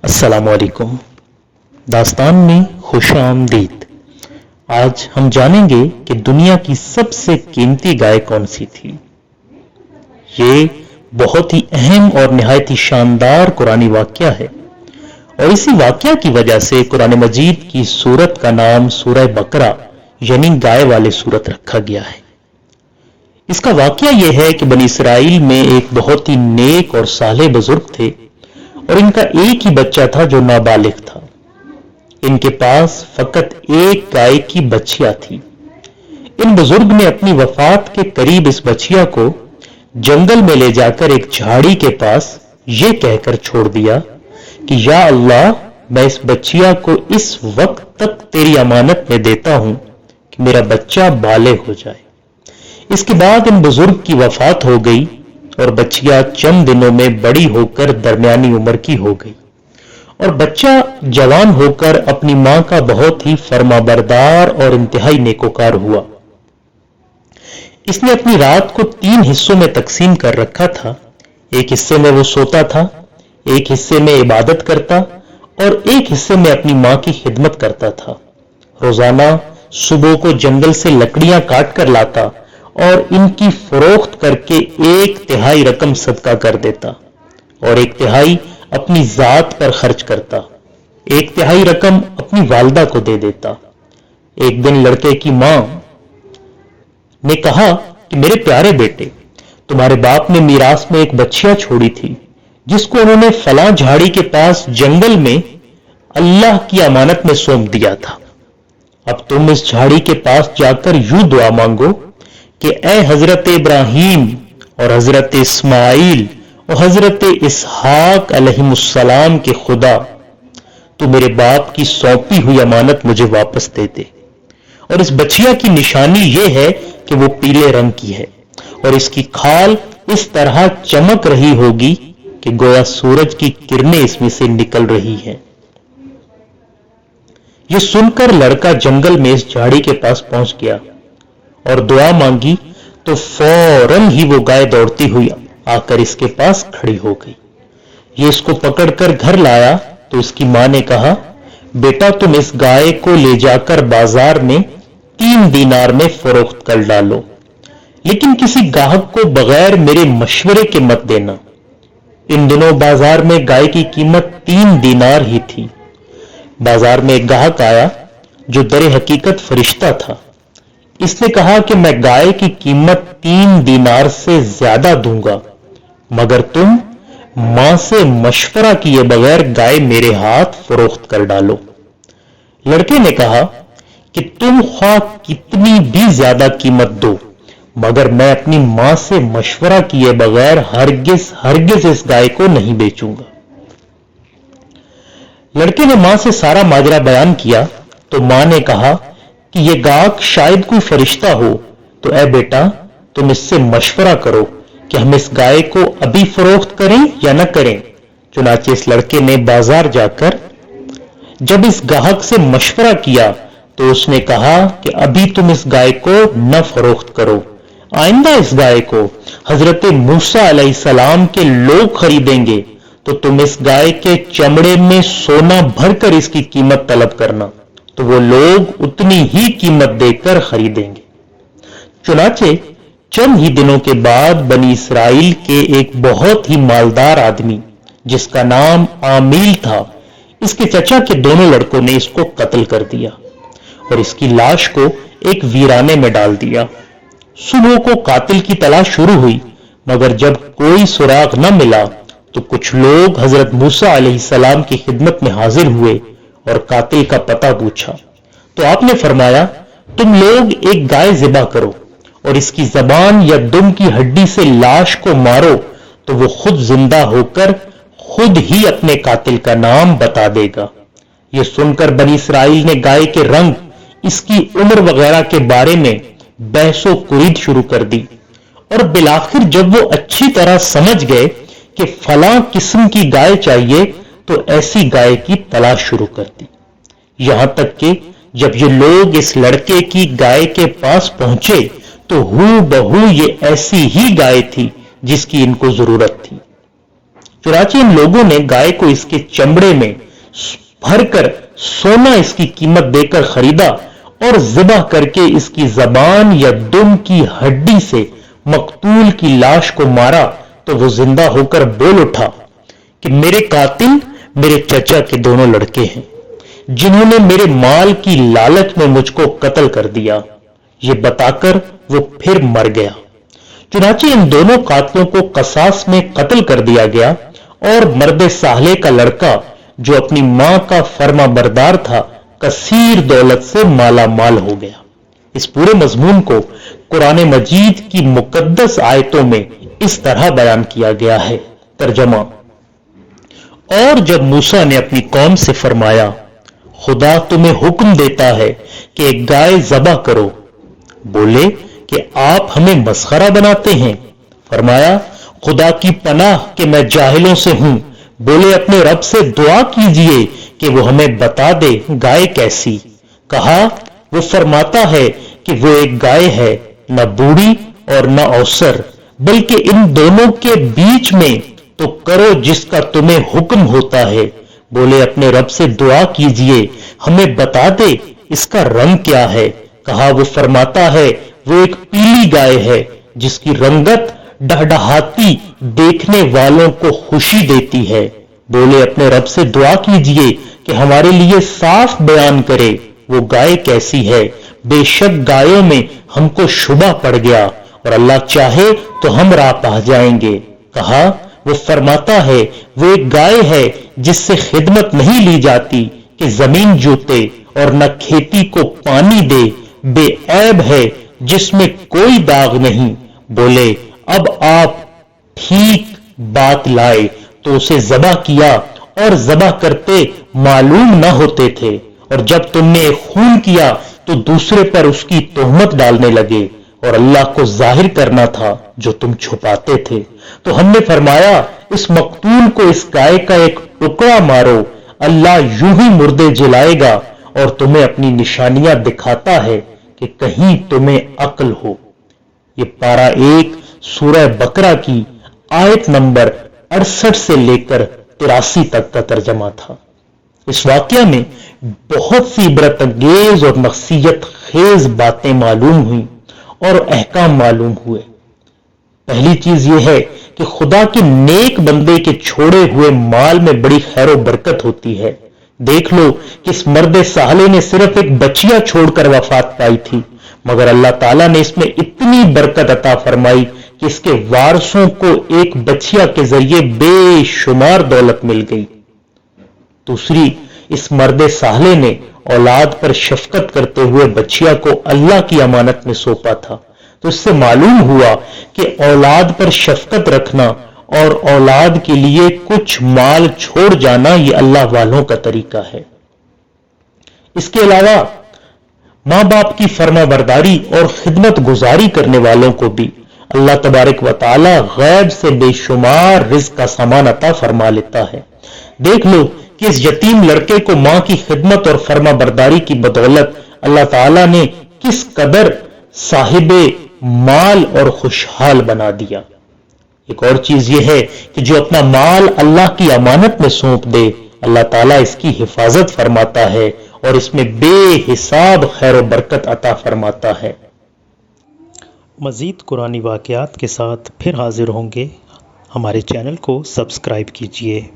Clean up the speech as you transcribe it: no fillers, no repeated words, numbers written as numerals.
अस्सलाम वालेकुम। दास्तान में खुश आमदीद। आज हम जानेंगे कि दुनिया की सबसे कीमती गाय कौन सी थी। ये बहुत ही अहम और निहायत ही शानदार कुरानी वाक़या है और इसी वाक़या की वजह से कुरान मजीद की सूरत का नाम सूरह बकरा यानी गाय वाले सूरत रखा गया है। इसका वाक़या यह है कि बनी इसराइल में एक बहुत ही नेक और सालेह बुजुर्ग थे और इनका एक ही बच्चा था जो नाबालिग था। इनके पास फकत एक गाय की बछिया थी। इन बुजुर्ग ने अपनी वफात के करीब इस बछिया को जंगल में ले जाकर एक झाड़ी के पास ये कहकर छोड़ दिया कि या अल्लाह, मैं इस बच्चिया को इस वक्त तक तेरी अमानत में देता हूं कि मेरा बच्चा बालिग हो जाए। इसके बाद इन बुजुर्ग की वफात हो गई और बच्चिया चंद दिनों में बड़ी होकर दरमियानी उम्र की हो गई और बच्चा जवान होकर अपनी मां का बहुत ही फरमाबरदार और इंतहाई नेकोकार हुआ। इसने अपनी रात को 3 हिस्सों में तकसीम कर रखा था। एक हिस्से में वो सोता था, एक हिस्से में इबादत करता और एक हिस्से में अपनी मां की खिदमत करता था। रोजाना सुबह को जंगल से लकड़ियां काट कर लाता और इनकी फरोख्त करके 1/3 रकम सदका कर देता और 1/3 अपनी जात पर खर्च करता, 1/3 रकम अपनी वालदा को दे देता। एक दिन लड़के की मां ने कहा कि मेरे प्यारे बेटे, तुम्हारे बाप ने मीरास में एक बच्चिया छोड़ी थी जिसको उन्होंने फलां झाड़ी के पास जंगल में अल्लाह की अमानत में सौंप दिया था। अब तुम इस झाड़ी के पास जाकर यूं दुआ मांगो कि ए हजरत इब्राहिम और हजरत इस्माइल और हजरत इसहाक अलैहिमुस्सलाम के खुदा, तू मेरे बाप की सौंपी हुई अमानत मुझे वापस दे दे। और इस बछिया की निशानी यह है कि वो पीले रंग की है और इसकी खाल इस तरह चमक रही होगी कि गोया सूरज की किरणें इसमें से निकल रही हैं। ये सुनकर लड़का जंगल में इस झाड़ी के पास पहुंच गया और दुआ मांगी तो फौरन ही वो गाय दौड़ती हुई आकर इसके पास खड़ी हो गई। ये इसको पकड़कर घर लाया तो इसकी मां ने कहा, बेटा तुम इस गाय को ले जाकर बाजार में 3 दीनार में फरोख्त कर डालो, लेकिन किसी गाहक को बगैर मेरे मशवरे के मत देना। इन दिनों बाजार में गाय की कीमत 3 दीनार ही थी। बाजार में एक गाहक आया जो दरे हकीकत फरिश्ता था। इसने कहा कि मैं गाय की कीमत 3 दीनार से ज्यादा दूंगा, मगर तुम मां से मशवरा किए बगैर गाय मेरे हाथ फरोख्त कर डालो। लड़के ने कहा कि तुम ख्वाह कितनी भी ज्यादा कीमत दो, मगर मैं अपनी मां से मशवरा किए बगैर हरगिज इस गाय को नहीं बेचूंगा। लड़के ने मां से सारा माजरा बयान किया तो मां ने कहा कि यह गाहक शायद कोई फरिश्ता हो, तो ऐ बेटा तुम इससे मशवरा करो कि हम इस गाय को अभी फरोख्त करें या न करें। चुनाचे इस लड़के ने बाजार जाकर जब इस गाहक से मशवरा किया तो उसने कहा कि अभी तुम इस गाय को न फरोख्त करो, आइंदा इस गाय को हजरत मूसा अलैहिस्सलाम के लोग खरीदेंगे तो तुम इस गाय के चमड़े में सोना भरकर इसकी कीमत तलब करना, तो वो लोग उतनी ही कीमत देकर खरीदेंगे। चुनाचे चंद ही दिनों के बाद बनी इसराइल के एक बहुत ही मालदार आदमी जिसका नाम आमील था, इसके चचा के दोनों लड़कों ने इसको कत्ल कर दिया और इसकी लाश को एक वीराने में डाल दिया। सुबह को कातिल की तलाश शुरू हुई, मगर जब कोई सुराग न मिला तो कुछ लोग हजरत मूसा अलैहिस्सलाम की खिदमत में हाजिर हुए और कातिल का पता पूछा तो आपने फरमाया, तुम लोग एक गाय ज़िबा करो और इसकी जबान या दुम की हड्डी से लाश को मारो तो वो खुद जिंदा होकर खुद ही अपने कातिल का नाम बता देगा। ये सुनकर बनी इसराइल ने गाय के रंग, इसकी उम्र वगैरह के बारे में बहसो कुरीद शुरू कर दी और बिलाखिर जब वो अच्छी तरह समझ गए कि फलां किस्म की गाय चाहिए तो ऐसी गाय की तलाश शुरू कर दी। यहां तक कि जब ये लोग इस लड़के की गाय के पास पहुंचे तो हूबहू ये ऐसी ही गाय थी जिसकी इनको जरूरत थी। चुनाचे इन लोगों ने गाय को इसके चमड़े में भरकर सोना इसकी कीमत देकर खरीदा और ज़िबा करके इसकी जबान या दुम की हड्डी से मकतूल की लाश को मारा तो वो जिंदा होकर बोल उठा कि मेरे कातिल मेरे चचा के दोनों लड़के हैं जिन्होंने मेरे माल की लालच में मुझको कत्ल कर दिया। ये बताकर वो फिर मर गया। चुनाचे इन दोनों कातलों को कसास में कत्ल कर दिया गया और मर्द साहले का लड़का जो अपनी मां का फर्मा बरदार था कसीर दौलत से माला माल हो गया। इस पूरे मजमून को कुरान मजीद की मुकद्दस आयतों में इस तरह बयान किया गया है। तर्जमा। और जब मूसा ने अपनी कौम से फरमाया खुदा तुम्हें हुक्म देता है कि एक गाय ज़बह करो, बोले कि आप हमें मस्खरा बनाते हैं। फरमाया खुदा की पनाह कि मैं जाहिलों से हूं। बोले अपने रब से दुआ कीजिए कि वो हमें बता दे गाय कैसी। कहा वो फरमाता है कि वो एक गाय है, न बूढ़ी और न अवसर, बल्कि इन दोनों के बीच में, तो करो जिसका तुम्हें हुक्म होता है। बोले अपने रब से दुआ कीजिए हमें बता दे इसका रंग क्या है। कहा वो फरमाता है वो एक पीली गाय है जिसकी रंगत डहडहाती देखने वालों को खुशी देती है। बोले अपने रब से दुआ कीजिए कि हमारे लिए साफ बयान करे वो गाय कैसी है। बेशक गायों में हमको शुबा पड़ गया और अल्लाह चाहे तो हम राह पा जाएंगे। कहा वो फरमाता है वो एक गाय है जिससे खिदमत नहीं ली जाती कि जमीन जोते और न खेती को पानी दे, बेऐब है जिसमें कोई दाग नहीं। बोले अब आप ठीक बात लाए तो उसे ज़बह किया और ज़बह करते मालूम न होते थे, और जब तुमने एक खून किया तो दूसरे पर उसकी तोहमत डालने लगे और अल्लाह को जाहिर करना था जो तुम छुपाते थे। तो हमने फरमाया इस मकतूल को इस गाय का एक टुकड़ा मारो, अल्लाह यूं ही मुर्दे जलाएगा और तुम्हें अपनी निशानियां दिखाता है कि कहीं तुम्हें अक्ल हो। ये पारा 1 सूरह बकरा की आयत नंबर 68 से लेकर 83 तक का तर्जमा था। इस वाकया में बहुत सी इबरत अंगेज और नसीहत खेज बातें मालूम हुई और अहकाम मालूम हुए। पहली चीज यह है कि खुदा के नेक बंदे के छोड़े हुए माल में बड़ी खैर बरकत होती है। देख लो कि इस मर्द साहले ने सिर्फ एक बच्चिया छोड़कर वफात पाई थी, मगर अल्लाह ताला ने इसमें इतनी बरकत अता फरमाई कि इसके वारसों को एक बच्चिया के जरिए बेशुमार दौलत मिल गई। दूसरी, इस मर्द साहले ने औलाद पर शफकत करते हुए बच्चिया को अल्लाह की अमानत में सौंपा था। तो इससे मालूम हुआ कि औलाद पर शफकत रखना और औलाद के लिए कुछ माल छोड़ जाना ये अल्लाह वालों का तरीका है। इसके अलावा मां बाप की फर्माबरदारी और खिदमत गुजारी करने वालों को भी अल्लाह तबारक व तआला गैब से बेशुमार रिज़्क का सामान अता फरमा लेता है। देख लो कि इस यतीम लड़के को मां की खिदमत और फर्माबरदारी की बदौलत अल्लाह ताला ने किस कदर साहिबे माल और खुशहाल बना दिया। एक और चीज यह है कि जो अपना माल अल्लाह की अमानत में सौंप दे, अल्लाह ताला इसकी हिफाजत फरमाता है और इसमें बेहिसाब खैर और बरकत अता फरमाता है। मजीद कुरानी वाकयात के साथ फिर हाजिर होंगे। हमारे चैनल को सब्सक्राइब कीजिए।